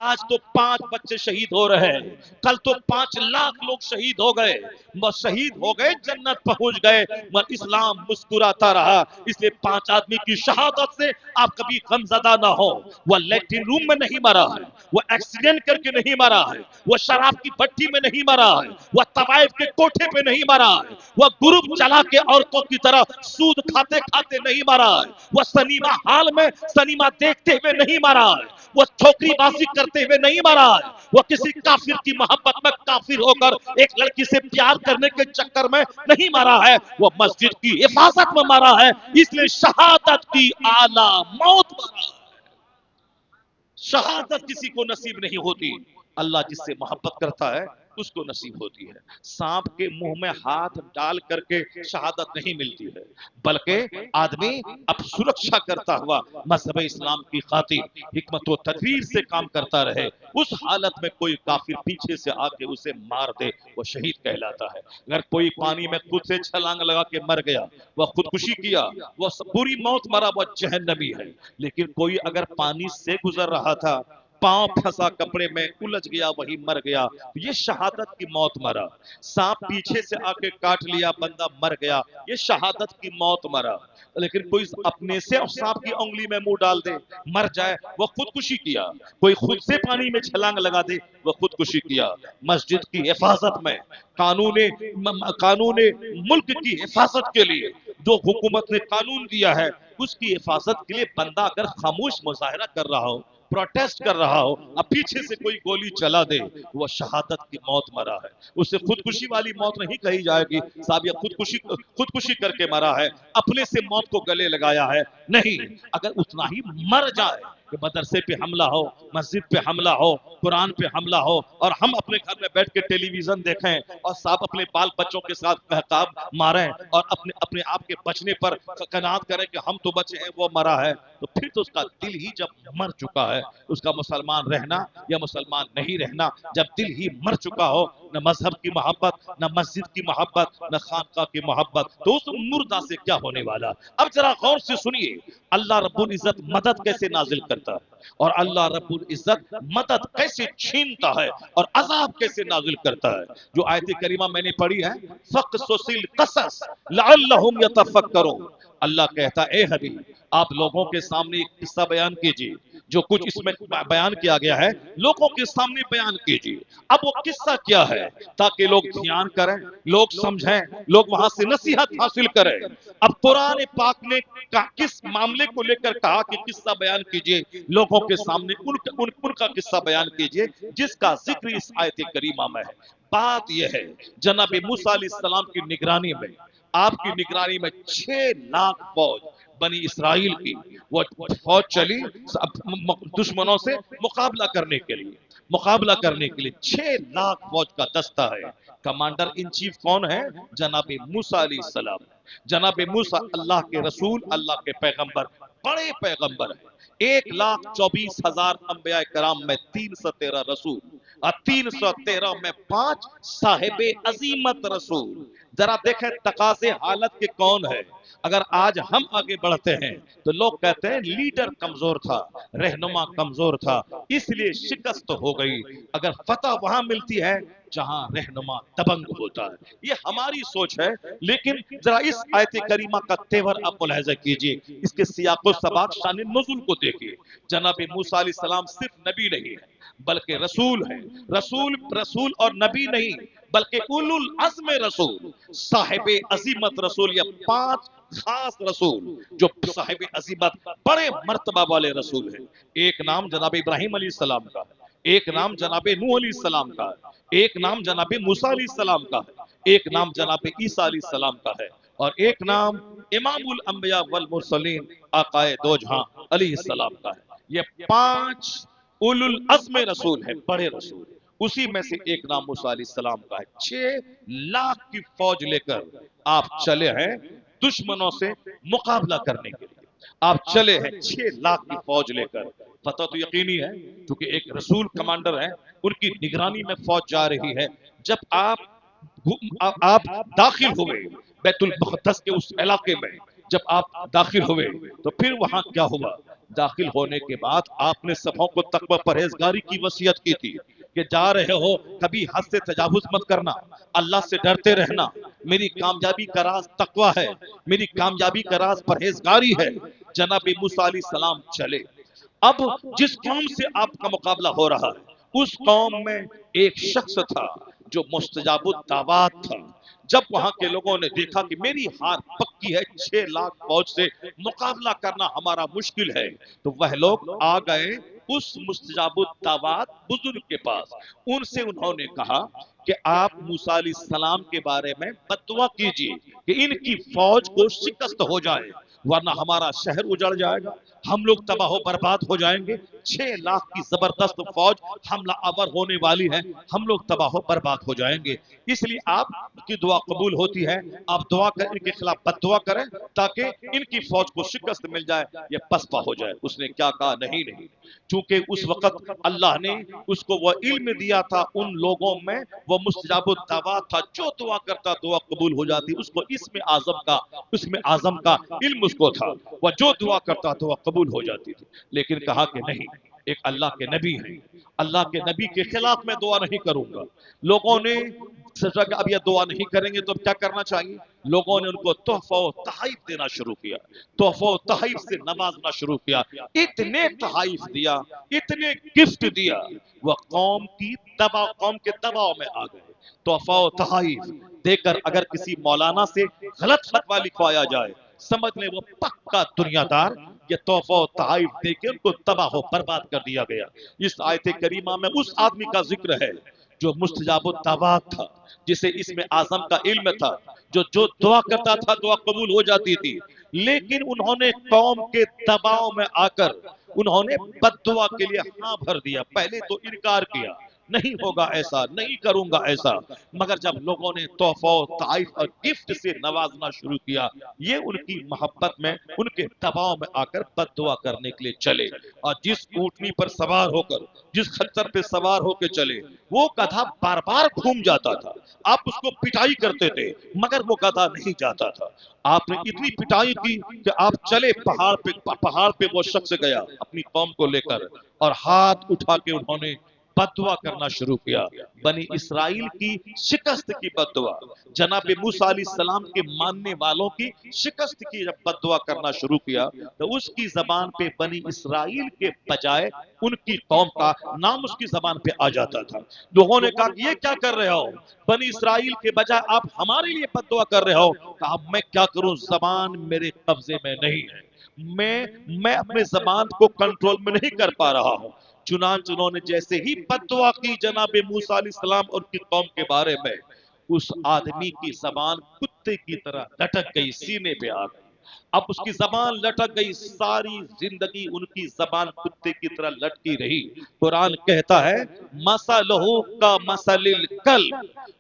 آج تو 5 بچے شہید ہو رہے ہیں، کل تو 5 لاکھ لوگ شہید ہو گئے، شہید ہو گئے، جنت پہنچ گئے، مگر اسلام مسکراتا رہا۔ اس لیے 5 آدمی کی شہادت سے آپ کبھی غمزدہ نہ ہو۔ وہ لیٹرین روم میں نہیں مرا ہے، وہ ایکسیڈنٹ کر کے نہیں مرا ہے، وہ شراب کی بھٹی میں نہیں مرا ہے، وہ طوائف کے کوٹھے پہ نہیں مرا ہے، وہ گروپ چلا کے عورتوں کی طرح سود کھاتے کھاتے نہیں مرا ہے، وہ سنیما ہال میں سنیما دیکھتے ہوئے نہیں مرا ہے، وہ ٹھوکری بازی کرتے ہوئے نہیں مرا ہے، وہ کسی کافر کی محبت میں کافر ہو کر ایک لڑکی سے پیار کرنے کے چکر میں نہیں مرا ہے، وہ مسجد کی حفاظت میں مرا ہے۔ اس لیے شہادت کی اعلیٰ موت مرا ہے۔ شہادت کسی کو نصیب نہیں ہوتی، اللہ جس سے محبت کرتا ہے اس کو نصیب ہوتی ہے۔ سانپ کے منہ میں ہاتھ ڈال کر کے شہادت نہیں ملتی ہے، بلکہ آدمی اب سرکشا کرتا ہوا مذہب اسلام کی خاطر حکمت و تدبیر سے کام کرتا رہے، اس حالت میں کوئی کافر پیچھے سے آ کے اسے مار دے، وہ شہید کہلاتا ہے۔ اگر کوئی پانی میں خود سے چھلانگ لگا کے مر گیا، وہ خودکشی کیا، وہ بری موت مرا، وہ جہنمی ہے۔ لیکن کوئی اگر پانی سے گزر رہا تھا، پاؤں پھنسا کپڑے میں الجھ گیا، وہی مر گیا، یہ شہادت کی موت مرا۔ سانپ پیچھے سے آ کے کاٹ لیا، بندہ مر گیا، یہ شہادت کی موت مرا۔ لیکن کوئی اپنے سے سانپ کی انگلی میں منہ ڈال دے مر جائے، وہ خودکشی کیا۔ کوئی خود سے پانی میں چھلانگ لگا دے، وہ خودکشی کیا۔ مسجد کی حفاظت میں، قانون ملک کی حفاظت کے لیے جو حکومت نے قانون دیا ہے، اس کی حفاظت کے لیے بندہ اگر خاموش مظاہرہ کر رہا ہو، پروٹیسٹ کر رہا ہو، اب پیچھے سے کوئی گولی چلا دے، وہ شہادت کی موت مرا ہے۔ اسے خودکشی والی موت نہیں کہی جائے گی، صاحب یہ خودکشی کر کے مرا ہے، اپنے سے موت کو گلے لگایا ہے، نہیں۔ اگر اتنا ہی مر جائے کہ مدرسے پہ حملہ ہو، مسجد پہ حملہ ہو، قرآن پہ حملہ ہو، اور ہم اپنے گھر میں بیٹھ کے ٹیلی ویژن دیکھیں اور صاحب اپنے بال بچوں کے ساتھ بہتاب ماریں اور اپنے آپ کے بچنے پر قناعت کریں کہ ہم تو بچے ہیں، وہ مرا ہے، تو پھر تو اس کا دل ہی جب مر چکا ہے، اس کا مسلمان رہنا یا مسلمان نہیں رہنا، جب دل ہی مر چکا ہو، نہ مذہب کی محبت، نہ مسجد کی محبت، نہ خانقاہ کی محبت، تو اس مردہ سے کیا ہونے والا۔ اب ذرا غور سے سنیے، اللہ رب العزت مدد کیسے نازل کرتا ہے، اور اللہ رب العزت مدد کیسے چھینتا ہے، اور عذاب کیسے نازل کرتا ہے۔ جو آیت کریمہ میں نے پڑھی ہے، فَقْصُصِ الْقَصَصَ لَعَلَّهُمْ يَتَفَكَّرُونَ، اللہ کہتا اے حبیب آپ لوگوں کے سامنے ایک قصہ بیان کیجئے، جو کچھ اس میں بیان کیا گیا ہے لوگوں کے سامنے بیان کیجئے۔ اب وہ قصہ کیا ہے تاکہ لوگ دھیان کریں، لوگ سمجھیں، لوگ وہاں سے نصیحت حاصل کریں۔ اب قرآن پاک نے کس معاملے کو لے کر کہا کہ قصہ بیان کیجئے، لوگوں کے سامنے ان کا قصہ بیان کیجئے جس کا ذکر اس آیت کریمہ میں ہے۔ بات یہ ہے جناب موسیٰ علیہ السلام کی نگرانی میں، آپ کی نگرانی میں 6 لاکھ فوج بنی اسرائیل کی وہ فوج چلی دشمنوں سے مقابلہ کرنے کے لیے، 6 لاکھ فوج کا دستہ ہے۔ کمانڈر ان چیف کون ہے؟ جناب موسیٰ علیہ السلام۔ جناب موسیٰ اللہ کے رسول، اللہ کے پیغمبر، بڑے پیغمبر ہیں۔ 1,24,000 انبیاء کرام میں 313 رسول، اور 313 میں 5 صاحب عظیمت رسول۔ ذرا دیکھیں تقاضے حالت کے کون ہے۔ اگر آج ہم آگے بڑھتے ہیں تو لوگ کہتے ہیں لیڈر کمزور تھا، رہنما کمزور تھا، اس لیے شکست ہو گئی۔ اگر فتح وہاں ملتی ہے جہاں رہنما دبنگ ہوتا ہے، یہ ہماری سوچ ہے۔ لیکن ذرا اس آیت کریمہ کا تیور آپ ملاحظہ کیجئے، اس کے سیاق و سباق، شان نزول کو دیکھیے۔ جناب موسیٰ علیہ السلام صرف نبی نہیں ہے بلکہ رسول ہے۔ رسول اور نبی نہیں بلکہ اولو العزم رسول، صاحب عظیمت رسول، یا 5 خاص رسول جو صاحب عظیمت بڑے مرتبہ والے رسول ہیں۔ ایک نام جناب ابراہیم علیہ السلام کا ہے، ایک نام جناب نوح علیہ السلام کا ہے، ایک نام جناب موسیٰ علیہ السلام کا ہے، ایک نام جناب عیسیٰ علیہ السلام کا ہے، اور ایک نام امام الانبیاء والمرسلین آقائے دو جہاں علیہ السلام کا ہے۔ یہ 5 اولو العزم رسول ہیں، بڑے رسول، اسی میں سے ایک نام موسیٰ علیہ السلام کا ہے۔ 6 لاکھ کی فوج لے کر آپ چلے ہیں دشمنوں سے مقابلہ کرنے کے لیے، آپ چلے ہیں 6 لاکھ کی فوج لے کر۔ فتح تو یقینی ہے کیونکہ ایک رسول کمانڈر ہیں، ان کی نگرانی میں فوج جا رہی ہے۔ جب آپ داخل ہوئے بیت المقدس کے اس علاقے میں، جب آپ داخل ہوئے تو پھر وہاں کیا ہوا؟ داخل ہونے کے بعد آپ نے سبوں کو تقوی پرہیزگاری کی وصیت کی تھی کہ جا رہے ہو کبھی حد سے تجاوز مت کرنا، اللہ سے ڈرتے رہنا، میری کامیابی کا راز تقوی ہے، میری کامیابی کا راز پرہیزگاری ہے۔ جناب موسیٰ علیہ السلام چلے۔ اب جس قوم سے آپ کا مقابلہ ہو رہا ہے اس قوم میں ایک شخص تھا جو مستجاب الدعوات تھا۔ جب وہاں کے لوگوں نے دیکھا کہ میری ہار پکی ہے، 6 لاکھ فوج سے مقابلہ کرنا ہمارا مشکل ہے، تو وہ لوگ آ گئے اس مستجاب الدعوات بزرگ کے پاس۔ ان سے انہوں نے کہا کہ آپ موسیٰ علیہ السلام کے بارے میں بد دعا کیجئے کہ ان کی فوج کو شکست ہو جائے، ورنہ ہمارا شہر اجڑ جائے گا، ہم لوگ تباہ و برباد ہو جائیں گے۔ 6 لاکھ کی زبردست فوج حملہ آور ہونے والی ہے، ہم لوگ تباہ و برباد ہو جائیں گے۔ اس لیے آپ کی دعا قبول ہوتی ہے، آپ دعا کریں، ان کے خلاف بد دعا کریں تاکہ ان کی فوج کو شکست مل جائے، یہ پسپا ہو جائے۔ اس نے کیا کہا؟ نہیں، چونکہ اس وقت اللہ نے اس کو وہ علم دیا تھا، ان لوگوں میں وہ مستجاب الدعوات تھا، جو دعا کرتا دعا قبول ہو جاتی، اس کو اسم اعظم کا علم اس کو تھا، وہ جو دعا کرتا دعا قبول ہو جاتی تھی۔ لیکن کہا کہ نہیں، ایک اللہ کے نبی ہیں، اللہ کے نبی کے خلاف میں دعا نہیں کروں گا۔ لوگوں نے سوچا کہ اب یہ دعا نہیں کریں گے تو کیا کرنا چاہیے؟ لوگوں نے ان کو تحفہ و تحائف دینا شروع کیا، تحفہ و تحائف سے نوازنا شروع کیا، اتنے تحائف دیا، اتنے گفٹ دیا، وہ قوم کے دباؤ میں آ گئے۔ تحفہ و تحائف دے کر اگر کسی مولانا سے غلط فتویٰ لکھوایا جائے، سمجھ لیں وہ پکا دنیا دار، یہ تحفہ و تحائف دے کے ان کو تباہ و برباد کر دیا گیا۔ اس آیت کریمہ میں اس آدمی کا ذکر ہے جو مستجاب الدعوات تھا، جسے اسم اعظم کا علم تھا، جو دعا کرتا تھا دعا قبول ہو جاتی تھی، لیکن انہوں نے قوم کے دباؤ میں آ کر انہوں نے بد دعا کے لیے ہاں بھر دیا۔ پہلے تو انکار کیا، نہیں ہوگا ایسا، نہیں کروں گا ایسا، مگر جب لوگوں نے تحفہ و تحائف اور گفٹ سے نوازنا شروع کیا، یہ ان کی محبت میں، ان کے دباؤ میں آ کر بد دعا کرنے کے لیے چلے۔ اور جس اونٹنی پر سوار ہو کر، جس خچر پہ سوار ہو کے چلے، وہ گدھا بار بار گھوم جاتا تھا، آپ اس کو پٹائی کرتے تھے مگر وہ گدھا نہیں جاتا تھا۔ آپ نے اتنی پٹائی کی کہ آپ چلے پہاڑ پہ وہ شخص گیا اپنی قوم کو لے کر، اور ہاتھ اٹھا کے انہوں نے بد دعا کرنا شروع کیا، بنی اسرائیل کی شکست کی بد دعا، جناب موسیٰ علیہ السلام کے ماننے والوں کی شکست کی جب بد دعا کرنا شروع کیا تو اس کی زبان پہ بنی اسرائیل کے بجائے ان کی قوم کا نام اس کی زبان پہ آ جاتا تھا۔ لوگوں نے کہا کہ یہ کیا کر رہے ہو؟ بنی اسرائیل کے بجائے آپ ہمارے لیے بد دعا کر رہے ہو۔ کہا میں کیا کروں، زبان میرے قبضے میں نہیں ہے، میں اپنے زبان کو کنٹرول میں نہیں کر پا رہا ہوں۔ چنانچہ انہوں نے جیسے ہی بد دعا کی جناب موسیٰ علیہ السلام اور کی قوم کے بارے میں، اس آدمی کی زبان کتے کی طرح لٹک گئی، سینے پہ آ گئی۔ اب اس کی زبان لٹک گئی، ساری زندگی ان کی زبان کتے کی طرح لٹکی رہی۔ قرآن کہتا ہے مَثَلُهُ كَمَثَلِ الْكَلْبِ،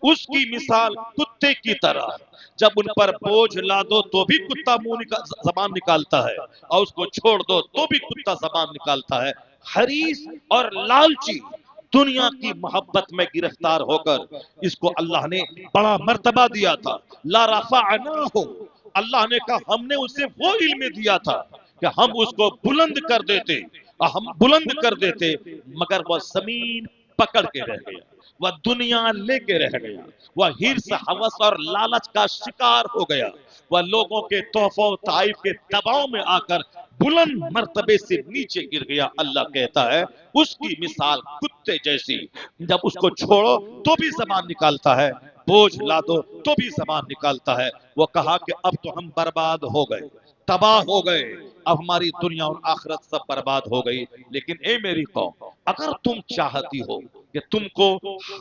اس کی مثال کتے کی طرح، جب ان پر بوجھ لا دو تو بھی کتا زبان نکالتا ہے، اور اس کو چھوڑ دو تو بھی کتا زبان نکالتا ہے۔ حریص اور لالچی، دنیا کی محبت میں گرفتار ہو کر اس کو اللہ نے بڑا مرتبہ دیا تھا۔ لا رفعناہ، اللہ نے کہا ہم نے اسے وہ علم دیا تھا کہ ہم اس کو بلند کر دیتے، مگر وہ زمین پکڑ کے رہ گیا، وہ دنیا لے کے رہ گیا، وہ حرص، ہوس اور لالچ کا شکار ہو گیا، وہ لوگوں کے تحفہ و تحائف کے دباؤ میں آ کر بلند مرتبے سے نیچے گر گیا۔ اللہ کہتا ہے اس کی مثال کتے جیسی، جب اس کو چھوڑو تو بھی زبان نکالتا ہے، بوجھ لا دو تو بھی زبان نکالتا ہے۔ وہ کہا کہ اب تو ہم برباد ہو گئے، تباہ ہو گئے، اب ہماری دنیا اور آخرت سب برباد ہو گئی۔ لیکن اے میری قوم، اگر تم چاہتی ہو کہ تم کو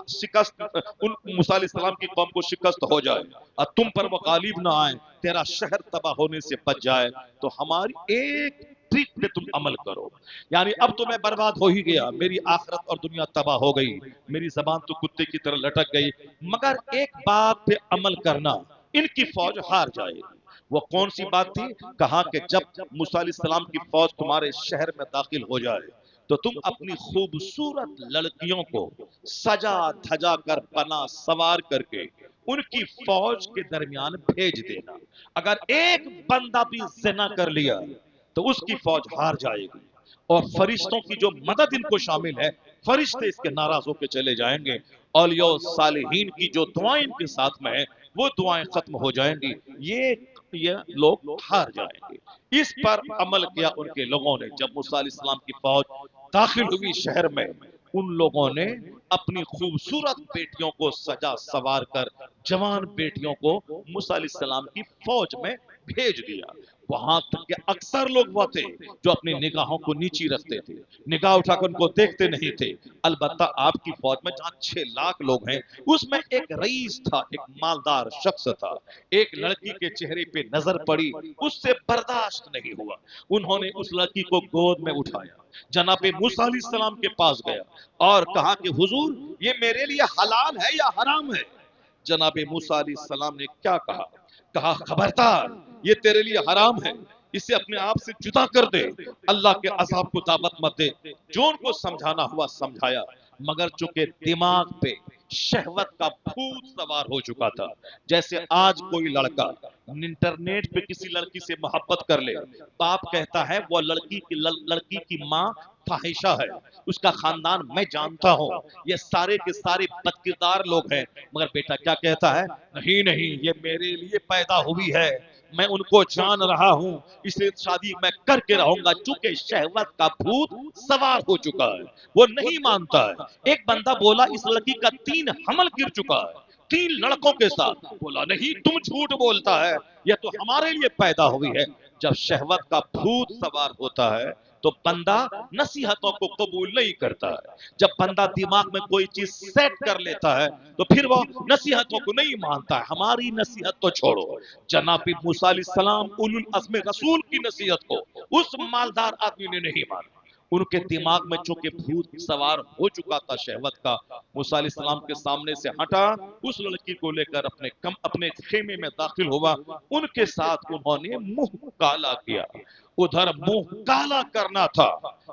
شکست، موسیٰ علیہ السلام کی قوم کو شکست ہو جائے اور تم پر وہ غالب نہ آئے، تیرا شہر تباہ ہونے سے بچ جائے، تو ہماری ایک ٹرک پہ تم عمل کرو۔ یعنی اب تو میں برباد ہو ہی گیا، میری آخرت اور دنیا تباہ ہو گئی، میری زبان تو کتے کی طرح لٹک گئی، مگر ایک بات پہ عمل کرنا، ان کی فوج ہار جائے گی۔ وہ کون سی بات تھی؟ کہا کہ جب موسیٰ علیہ السلام کی فوج تمہارے شہر میں داخل ہو جائے تو تم اپنی خوبصورت لڑکیوں کو سجا دھجا کر بنا سوار کر کے ان کی فوج کے درمیان بھیج دینا. اگر ایک بندہ بھی زنا کر لیا تو اس کی فوج ہار جائے گی، اور فرشتوں کی جو مدد ان کو شامل ہے، فرشتے اس کے ناراض ہو کے چلے جائیں گے. اولیاء صالحین کی جو دعائیں ان کے ساتھ میں ہیں وہ دعائیں ختم ہو جائیں گی، یہ لوگ ہار جائیں گے. اس پر عمل کیا ان کے لوگوں نے. جب موسیٰ علیہ السلام کی فوج داخل ہوئی شہر میں، ان لوگوں نے اپنی خوبصورت بیٹیوں کو سجا سوار کر، جوان بیٹیوں کو موسیٰ علیہ السلام کی فوج میں بھیج دیا. وہاں تک کہ اکثر لوگ وہ تھے جو اپنی نگاہوں کو نیچی رکھتے تھے، نگاہ اٹھا کر ان کو دیکھتے نہیں تھے. البتہ آپ کی فوج میں جہاں 6 لاکھ لوگ ہیں، اس میں ایک رئیس تھا، ایک مالدار شخص تھا. ایک لڑکی کے چہرے پہ نظر پڑی، اس سے برداشت نہیں ہوا. انہوں نے اس لڑکی کو گود میں اٹھایا، جناب موسیٰ علیہ السلام کے پاس گیا اور کہا کہ حضور یہ میرے لیے حلال ہے یا حرام ہے؟ جناب موسیٰ علیہ السلام نے کیا کہا؟ کہا خبردار، یہ تیرے لیے حرام ہے، اسے اپنے آپ سے جدا کر دے، اللہ کے عذاب کو دعوت مت دے. جو ان کو سمجھانا ہوا سمجھایا، مگر چونکہ دماغ پہ شہوت کا بھوت سوار ہو چکا تھا. جیسے آج کوئی لڑکا انٹرنیٹ پہ کسی لڑکی سے محبت کر لے، باپ کہتا ہے وہ لڑکی کی ماں فاحشہ ہے، اس کا خاندان میں جانتا ہوں، یہ سارے کے سارے بدکردار لوگ ہیں. مگر بیٹا کیا کہتا ہے؟ نہیں نہیں، یہ میرے لیے پیدا ہوئی ہے، میں ان کو جان رہا ہوں، اس لیے شادی میں کر کے رہوں گا. چونکہ شہوت کا بھوت سوار ہو چکا ہے، وہ نہیں مانتا ہے. ایک بندہ بولا اس لڑکی کا 3 حمل گر چکا ہے، 3 لڑکوں کے ساتھ. بولا نہیں، تم جھوٹ بولتا ہے، یہ تو ہمارے لیے پیدا ہوئی ہے. جب شہوت کا بھوت سوار ہوتا ہے تو بندہ نصیحتوں کو قبول نہیں کرتا ہے. جب بندہ دماغ میں کوئی چیز سیٹ کر لیتا ہے تو پھر وہ نصیحتوں کو نہیں مانتا ہے. ہماری نصیحت تو چھوڑو، جناب موسیٰ علیہ السلام اولو العزم رسول کی نصیحت کو اس مالدار آدمی نے نہیں مانا. ان کے دماغ میں چونکہ بھوت سوار ہو چکا تھا شہوت کا، موسیٰ علیہ السلام کے سامنے سے ہٹا، اس لڑکی کو لے کر اپنے خیمے میں داخل ہوا. ان کے ساتھ انہوں نے منہ کالا کیا. ادھر منہ کالا کرنا تھا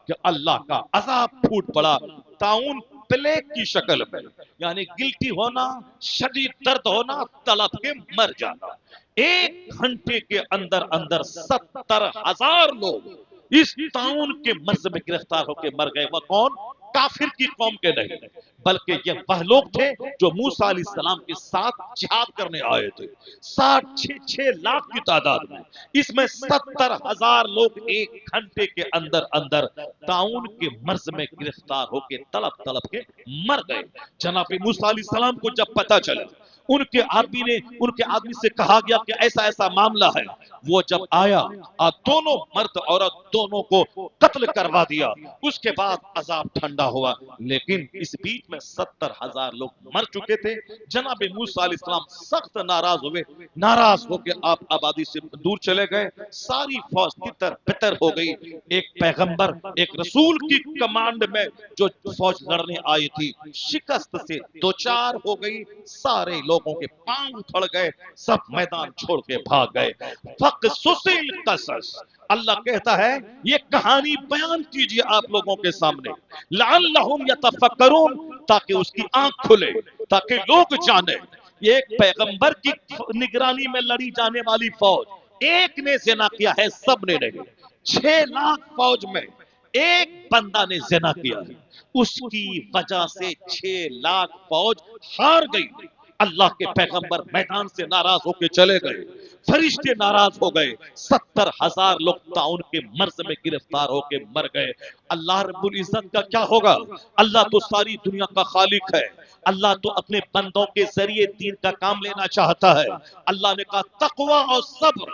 کہ اللہ کا عذاب پھوٹ پڑا طاعون پلیگ کی شکل میں، یعنی گلٹی ہونا، شدید درد ہونا، تڑپ کے مر جانا. 1 گھنٹے کے اندر اندر 70,000 لوگ اس طاعون کے مرض میں گرفتار ہو کے مر گئے. وہ کون؟ کافر کی قوم کے نہیں، بلکہ یہ وہ لوگ تھے جو موسیٰ علیہ السلام کے ساتھ جہاد کرنے آئے تھے. 6 لاکھ کی تعداد میں، اس میں 70,000 لوگ 1 گھنٹے کے اندر اندر طاعون کے مرض میں گرفتار ہو کے تڑپ تڑپ کے مر گئے. جناب موسیٰ علیہ السلام کو جب پتہ چلا، ان کے آدمی سے کہا گیا کہ ایسا ایسا معاملہ ہے. وہ جب آیا، دونوں مرد عورت دونوں کو قتل کروا دیا. اس کے بعد عذاب ٹھنڈا ہوا. لیکن اس بیچ میں 70,000 لوگ مر چکے تھے. جناب موسیٰ علیہ السلام سخت ناراض ہوئے، ناراض ہو کے آپ آبادی سے دور چلے گئے. ساری فوج تتر بتر ہو گئی. ایک پیغمبر، ایک رسول کی کمانڈ میں جو فوج لڑنے آئی تھی، شکست سے دوچار ہو گئی. سارے لوگوں کے پاؤں تھڑ گئے، سب میدان چھوڑ کے بھاگ گئے. فقصص القصص، اللہ کہتا ہے یہ کہانی بیان کیجئے آپ لوگوں کے سامنے، لعلہم یتفکرون، تاکہ اس کی آنکھ کھلے، تاکہ لوگ جانیں. یہ ایک پیغمبر کی نگرانی میں لڑی جانے والی فوج، ایک نے زنا کیا ہے، سب نے نہیں. 6 لاکھ فوج میں ایک بندہ نے زنا کیا ہے، اس کی وجہ سے 6 لاکھ فوج ہار گئی. اللہ کے پیغمبر میدان سے ناراض ہو کے چلے گئے، فرشتے ناراض ہو گئے. 70,000 لوگ طاعون کے مرض میں گرفتار ہو کے مر گئے. اللہ رب العزت کا کیا ہوگا؟ اللہ تو ساری دنیا کا خالق ہے. اللہ تو اپنے بندوں کے ذریعے دین کا کام لینا چاہتا ہے. اللہ نے کہا تقوی اور صبر،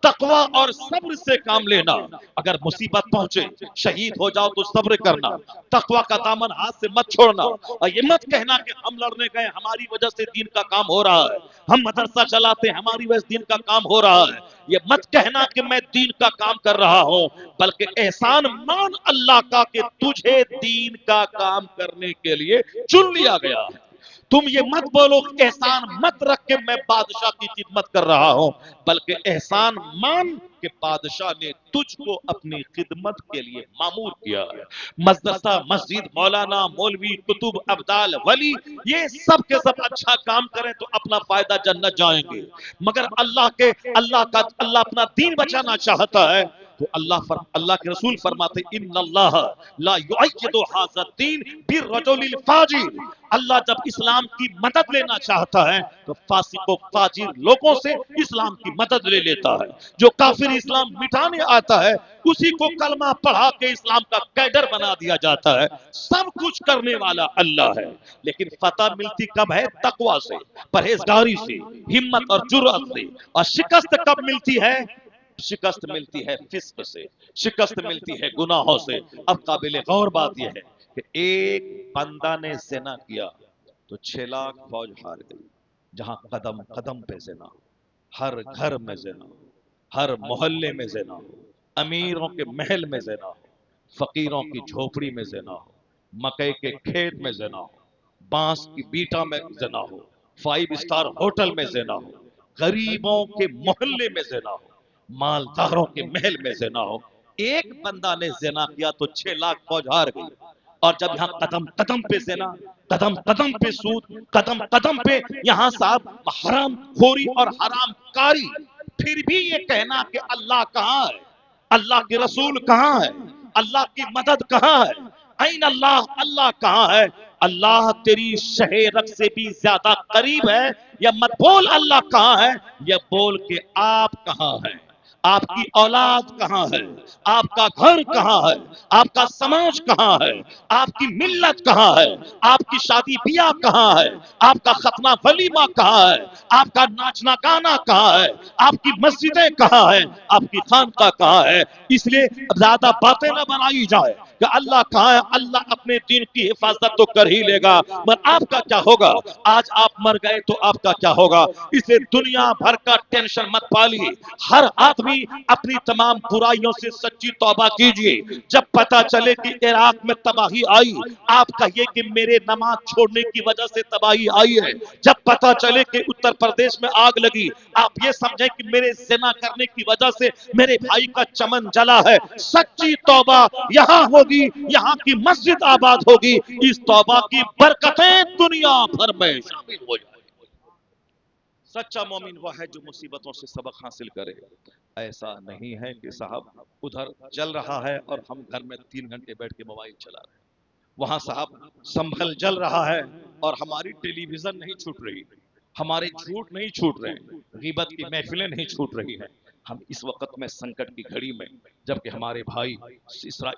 تقوی اور صبر سے کام لینا. اگر مصیبت پہنچے، شہید ہو جاؤ تو صبر کرنا، تقوی کا دامن ہاتھ سے مت چھوڑنا. اور یہ مت کہنا کہ ہم لڑنے گئے ہماری وجہ سے دین کا کام ہو رہا ہے، ہم مدرسہ چلاتے ہیں ہماری وجہ سے دین کا کام ہو رہا ہے. یہ مت کہنا کہ میں دین کا کام کر رہا ہوں، بلکہ احسان مان اللہ کا کہ تجھے دین کا کام کرنے کے لیے چن لیا گیا ہے. تم یہ مت بولو احسان مت رکھ کے میں بادشاہ کی خدمت کر رہا ہوں، بلکہ احسان مان کہ بادشاہ نے تجھ کو اپنی خدمت کے لیے مامور کیا ہے۔ مدرسہ، مسجد، مولانا، مولوی، کتب، ابدال، ولی، یہ سب کے سب اچھا کام کریں تو اپنا فائدہ جنت جائیں گے، مگر اللہ اپنا دین بچانا چاہتا ہے تو اللہ کے رسول فرماتے ان اللہ لا یؤید ھذا الدین بالرجل الفاجر، اللہ جب اسلام کی مدد لینا چاہتا ہے تو فاسق و فاجر لوگوں سے اسلام کی مدد لے لیتا ہے۔ جو کافر اسلام مٹانے آتا ہے اسی کو کلمہ پڑھا کے اسلام کا کیڈر بنا دیا جاتا ہے۔ سب کچھ کرنے والا اللہ ہے، لیکن فتح ملتی کب ہے؟ تقوی سے، پرہیزگاری سے، ہمت اور جرأت سے۔ اور شکست کب ملتی ہے؟ شکست ملتی ہے فسق سے، شکست ملتی ہے گناہوں سے۔ اب قابل غور بات یہ ہے کہ ایک بندہ نے زنا کیا تو 6 لاکھ فوج ہار گئی۔ جہاں قدم قدم پہ زنا، ہر گھر میں زنا، ہر محلے میں زنا ہو، امیروں کے محل میں زنا ہو، فقیروں کی جھوپڑی میں زنا ہو، مکئی کے کھیت میں زنا ہو، بانس کی بیٹا میں زنا ہو، 5 اسٹار ہوٹل میں زنا ہو، غریبوں کے محلے میں زنا ہو، مالداروں کے محل میں زنا ہو۔ ایک بندہ نے زنا کیا تو 6 لاکھ فوج ہار گئی۔ اور جب یہاں قدم قدم پہ زنا، قدم قدم پہ سود، قدم قدم پہ یہاں صاحب حرام خوری اور حرام کاری، پھر بھی یہ کہنا کہ اللہ کہاں ہے، اللہ کے رسول کہاں ہے، اللہ کی مدد کہاں ہے، این اللہ، اللہ کہاں ہے؟ اللہ تیری شہ رگ سے بھی زیادہ قریب ہے۔ یا مت بول اللہ کہاں ہے، یا بول کہ آپ کہاں ہے، آپ کی اولاد کہاں ہے، آپ کا گھر کہاں ہے، آپ کا سماج کہاں ہے، آپ کی ملت کہاں ہے، آپ کی شادی بیاہ کہاں ہے، آپ کا ختنہ ولیمہ کہاں ہے، آپ کا ناچنا گانا کہاں ہے، آپ کی مسجدیں کہاں ہیں، آپ کی خانقاہ کہاں ہے۔ اس لیے زیادہ باتیں نہ بنائی جائے کہ اللہ کہاں ہے، اللہ اپنے دین کی حفاظت تو کر ہی لے گا، مگر آپ کا کیا ہوگا؟ آج آپ مر گئے تو آپ کا کیا ہوگا؟ اسے دنیا بھر کا ٹینشن مت پالیے۔ ہر آدمی اپنی تمام برائیوں سے سچی توبہ کیجئے۔ جب پتہ چلے کہ عراق میں تباہی آئی، آپ کہیے کہ میرے نماز چھوڑنے کی وجہ سے تباہی آئی ہے۔ جب پتہ چلے کہ اتر پردیش میں آگ لگی، آپ یہ سمجھیں کہ میرے زنا کرنے کی وجہ سے میرے بھائی کا چمن جلا ہے۔ سچی توبہ یہاں ہوگی، یہاں کی مسجد آباد ہوگی، اس توبہ کی برکتیں دنیا بھر میں شامل ہو جائیں۔ سچا مومن وہ ہے جو مصیبتوں سے سبق حاصل کرے۔ ایسا نہیں ہے کہ صاحب ادھر جل رہا ہے اور ہم گھر میں 3 گھنٹے بیٹھ کے موبائل چلا رہے ہیں، وہاں صاحب سنبھل جل رہا ہے اور ہماری ٹیلی ویژن نہیں چھوٹ رہی، ہمارے جھوٹ نہیں چھوٹ رہے، غیبت کی محفلیں نہیں چھوٹ رہی ہیں۔ ہم اس وقت میں سنکٹ کی گھڑی میں، جبکہ ہمارے بھائی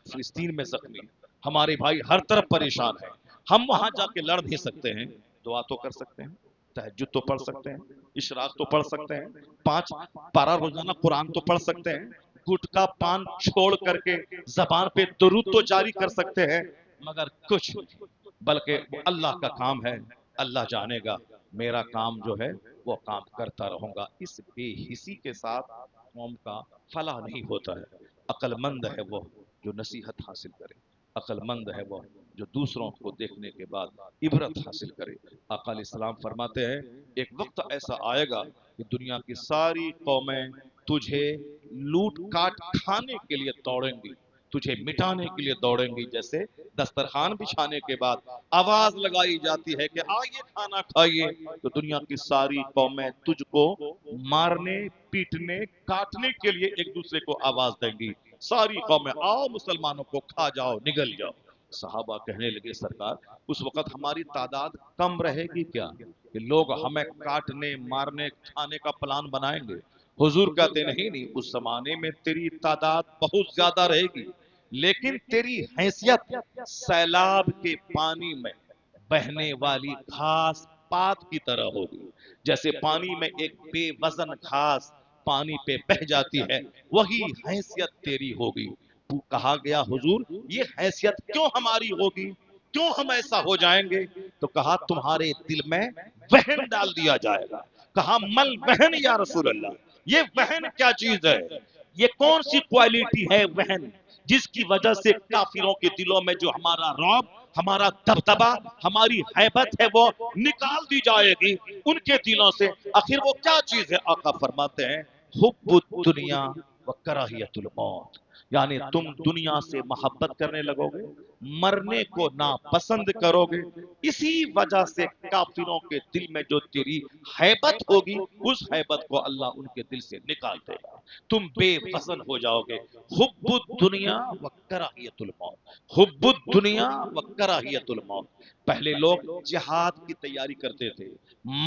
فلسطین میں زخمی، ہمارے بھائی ہر طرف پریشان ہیں، ہم وہاں جا کے لڑ نہیں سکتے ہیں، دعا تو کر سکتے ہیں، تہجد تو پڑھ سکتے ہیں، اشراق تو پڑھ سکتے ہیں، 5 پارہ روزانہ قرآن تو پڑھ سکتے ہیں، گٹکا پان چھوڑ کر کے زبان پہ درود تو جاری کر سکتے ہیں، مگر کچھ نہیں۔ بلکہ وہ اللہ کا کام ہے، اللہ جانے گا، میرا کام جو ہے وہ کام کرتا رہوں گا۔ اس بے حسی کے ساتھ قوم کا فلاح نہیں ہوتا ہے۔ عقل مند ہے وہ جو نصیحت حاصل کرے، عقل مند ہے وہ جو دوسروں کو دیکھنے کے بعد عبرت حاصل کرے۔ آقا علیہ السلام فرماتے ہیں ایک وقت ایسا آئے گا کہ دنیا کی ساری قومیں تجھے لوٹ کاٹ کھانے کے لیے دوڑیں گی، تجھے مٹانے کے لیے دوڑیں گی۔ جیسے دسترخوان بچھانے کے بعد آواز لگائی جاتی ہے کہ آئیے کھانا کھائیے، تو دنیا کی ساری قومیں تجھ کو مارنے، پیٹنے، کاٹنے کے لیے ایک دوسرے کو آواز دیں گی۔ ساری قومیں آؤ مسلمانوں کو کھا جاؤ، نگل جاؤ۔ صحابہ کہنے لگے سرکار اس وقت ہماری تعداد کم رہے گی کیا کہ لوگ ہمیں کاٹنے، مارنے، کھانے کا پلان بنائیں گے؟ حضور کہتے نہیں، اس زمانے میں تیری تعداد بہت زیادہ رہے گی، لیکن تیری حیثیت سیلاب کے پانی میں بہنے والی گھاس پات کی طرح ہوگی۔ جیسے پانی میں ایک بے وزن گھاس پانی پہ بہ جاتی ہے، وہی حیثیت تیری ہوگی۔ کہا گیا حضور یہ حیثیت کیوں ہماری ہوگی، کیوں ہم ایسا ہو جائیں گے؟ تو کہا تمہارے دل میں وہن ڈال دیا جائے گا۔ کہا مل وہن یا رسول اللہ، یہ وہن کیا چیز ہے، یہ کون سی کوالٹی ہے وہن جس کی وجہ سے کافروں کے دلوں میں جو ہمارا رعب ہمارا دبدبا، ہماری ہیبت ہے وہ نکال دی جائے گی ان کے دلوں سے۔ آخر وہ کیا چیز ہے؟ آقا فرماتے ہیں حب الدنیا و کراہیت الموت، یعنی تم دنیا سے محبت کرنے لگو گے، مرنے کو ناپسند کرو گے، اسی وجہ سے کافروں کے دل میں جو تیری ہیبت ہوگی اس ہیبت کو اللہ ان کے دل سے نکال دے گا، تم بے وزن ہو جاؤ گے۔ حب الدنیا و کراہیت الموت، حب الدنیا و کراہیت الموت۔ پہلے لوگ جہاد کی تیاری کرتے تھے،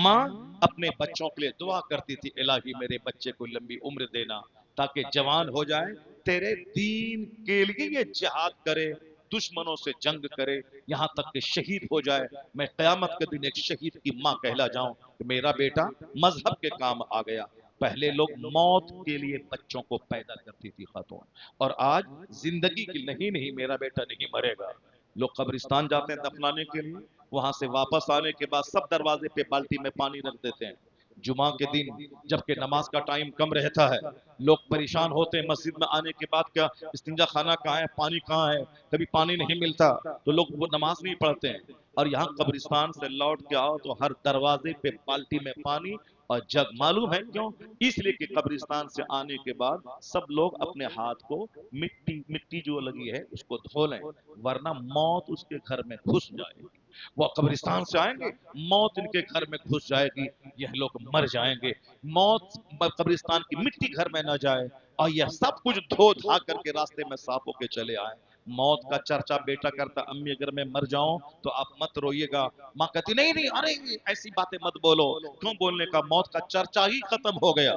ماں اپنے بچوں کے لیے دعا کرتی تھی الہی میرے بچے کو لمبی عمر دینا تاکہ جوان ہو جائے تیرے دین کے لیے یہ جہاد کرے، دشمنوں سے جنگ کرے، یہاں تک کہ شہید ہو جائے، میں قیامت کے دن ایک شہید کی ماں کہلا جاؤں کہ میرا بیٹا مذہب کے کام آ گیا۔ پہلے لوگ موت کے لیے بچوں کو پیدا کرتی تھی خاتون، اور آج زندگی کی نہیں میرا بیٹا نہیں مرے گا۔ لوگ قبرستان جاتے ہیں دفنانے کے لیے، وہاں سے واپس آنے کے بعد سب دروازے پہ بالٹی میں پانی رکھ دیتے ہیں۔ جمعہ کے دن جبکہ نماز کا ٹائم کم رہتا ہے، لوگ پریشان ہوتے ہیں مسجد میں آنے کے بعد، کیا استنجا خانہ کہاں ہے، پانی کہاں ہے، کبھی پانی نہیں ملتا تو لوگ وہ نماز نہیں پڑھتے ہیں۔ اور یہاں قبرستان سے لوٹ کے آؤ تو ہر دروازے پہ بالٹی میں پانی اور جگ، معلوم ہے کیوں؟ اس لیے کہ قبرستان سے آنے کے بعد سب لوگ اپنے ہاتھ کو مٹی جو لگی ہے اس کو دھو لیں، ورنہ موت اس کے گھر میں گھس جائے گی۔ وہ قبرستان سے آئیں گے، موت ان کے گھر میں گھس جائے گی، یہ لوگ مر جائیں گے۔ موت قبرستان کی مٹی گھر میں نہ جائے اور یہ سب کچھ دھو دھا کر کے راستے میں صاف ہو کے چلے آئے۔ موت کا چرچا بیٹا کرتا امی اگر میں مر جاؤں تو آپ مت روئیے گا، ماں کہتی نہیں ارے ایسی باتیں مت بولو، کیوں بولنے کا، موت کا چرچا ہی ختم ہو گیا۔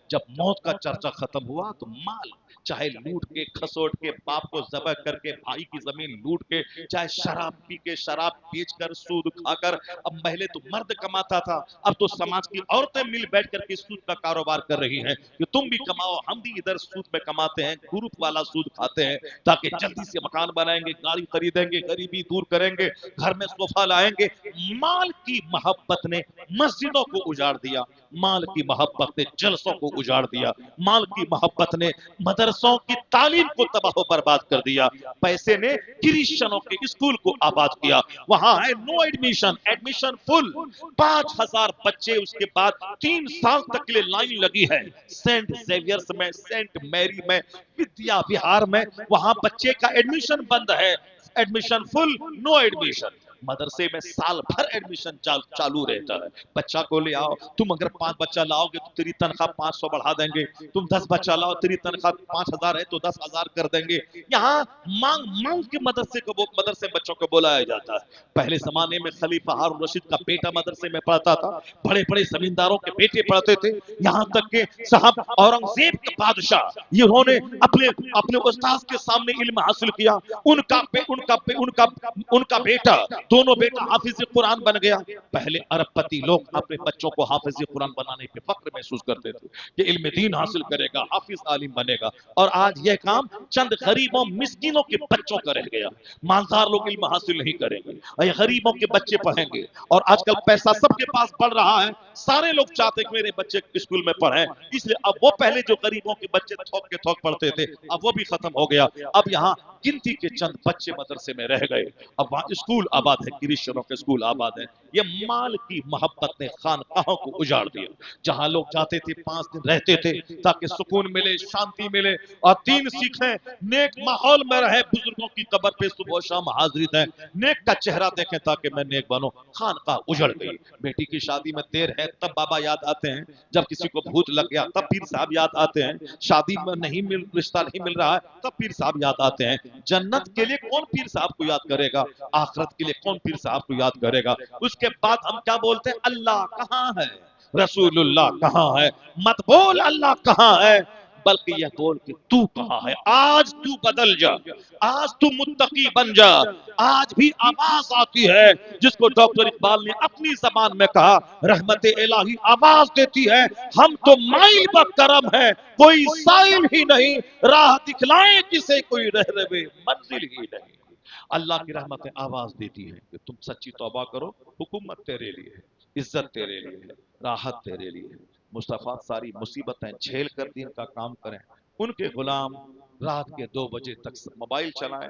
جب موت کا چرچا ختم ہوا تو مال چاہے لوٹ کے کھسوٹ کے، باپ کو ذبح کر کے، بھائی کی زمین لوٹ کے، چاہے شراب پی کے، شراب بیچ کر، سود کھا کر، اب پہلے تو مرد کماتا تھا، اب تو سماج کی عورتیں مل بیٹھ کر کے سود کا کاروبار کر رہی ہیں کہ تم بھی کماؤ ہم بھی ادھر سود میں کماتے ہیں، گروپ والا سود کھاتے ہیں تاکہ جلدی سے مکان بنائیں گے، گاڑی خریدیں گے، غریبی دور کریں گے، گھر میں صوفہ لائیں گے۔ مال کی محبت نے مسجدوں کو اجاڑ دیا، مال کی محبت نے جلسوں کو اجاڑ دیا، مال کی محبت نے مدرسوں کی تعلیم کو تباہ و برباد کر دیا، پیسے نے کرسچنوں کے اسکول کو آباد کیا، وہاں ہے نو ایڈمیشن، ایڈمیشن فل، 5,000 بچے، اس کے بعد 3 سال تک کے لیے لائن لگی ہے سینٹ زیویئرز میں، سینٹ میری میں، ودیا وہار میں، وہاں بچے کا ایڈمیشن بند ہے، ایڈمیشن فل، نو ایڈمیشن۔ مدرسے میں سال بھر ایڈمیشن چالو رہتا ہے، بچہ کو لے آؤ، تم اگر 5 بچہ لاؤ گے تو تیری تنخواہ 500 بڑھا دیں گے، تم 10 بچہ لاؤ تیری تنخواہ 5,000 ہے تو 10,000 کر دیں گے۔ یہاں مانگ کے مدرسے بچوں کو بلایا جاتا ہے۔ پہلے زمانے میں خلیفہ ہارون رشید کا بیٹا مدرسے میں پڑھتا تھا، بڑے بڑے زمینداروں کے بیٹے پڑھتے تھے، یہاں تک کہ صاحب اورنگزیب کا بادشاہ انہوں نے اپنے استاذ کے سامنے علم حاصل کیا، ان کا بیٹا، دونوں بیٹا حافظ قرآن بن گیا۔ پہلے عرب پتی لوگ اپنے بچوں کو حافظ قرآن بنانے پہ فخر محسوس کرتے تھے کہ علم دین حاصل کرے گا، حافظ عالم بنے گا، اور آج یہ کام چند غریبوں مسکینوں کے بچوں کا رہ گیا۔ مالدار لوگ علم حاصل نہیں کریں گے اور یہ غریبوں کے بچے پڑھیں گے، اور آج کل پیسہ سب کے پاس بڑھ رہا ہے، سارے لوگ چاہتے ہیں کہ میرے بچے اسکول میں پڑھیں، اس لیے اب وہ پہلے جو غریبوں کے بچے تھوک کے تھوک پڑھتے تھے اب وہ بھی ختم ہو گیا، اب یہاں گنتی کے چند بچے مدرسے میں رہ گئے، اب وہاں اسکول آباد ہے، کرسچنوں کے اسکول آباد ہے۔ یہ مال کی محبت نے خانقاہوں کو اجاڑ دیا، جہاں لوگ جاتے تھے 5 دن رہتے تھے تاکہ سکون ملے، شانتی ملے اور دین سیکھیں، نیک ماحول میں رہے، بزرگوں کی قبر پہ صبح و شام حاضری دیں، نیک کا چہرہ دیکھیں تاکہ میں نیک بنوں۔ خانقاہ اجڑ گئی، بیٹی کی شادی میں دیر ہے تب بابا یاد آتے ہیں، جب کسی کو بھوت لگ گیا تب پیر صاحب یاد آتے ہیں، شادی میں رشتہ نہیں مل رہا ہے تب پیر صاحب یاد آتے ہیں۔ جنت کے لیے کون پیر صاحب کو یاد کرے گا، آخرت کے لیے کون پیر صاحب کو یاد کرے گا؟ اس کے بعد ہم کیا بولتے ہیں؟ اللہ کہاں ہے، رسول اللہ کہاں ہے؟ مت بول اللہ کہاں ہے، بلکہ یہ بول کہ تو کہاں ہے۔ آج تو بدل جا، آج تو متقی بن جا، آج بھی آواز آتی ہے جس کو ڈاکٹر اقبال نے اپنی زبان میں کہا، رحمت الہی آواز دیتی ہے، ہم تو مائل بکرم ہے کوئی سائل ہی نہیں، راہ دکھلائیں کسے کوئی رہنمائے منزل ہی نہیں۔ اللہ کی رحمت آواز دیتی ہے کہ تم سچی توبہ کرو، حکومت تیرے لیے ہے، عزت تیرے لیے ہے، راحت تیرے لیے ہے۔ مصطفیٰ ساری مصیبتیں جھیل کر دین کا کام کریں، ان کے غلام رات کے 2 بجے تک موبائل چلائیں،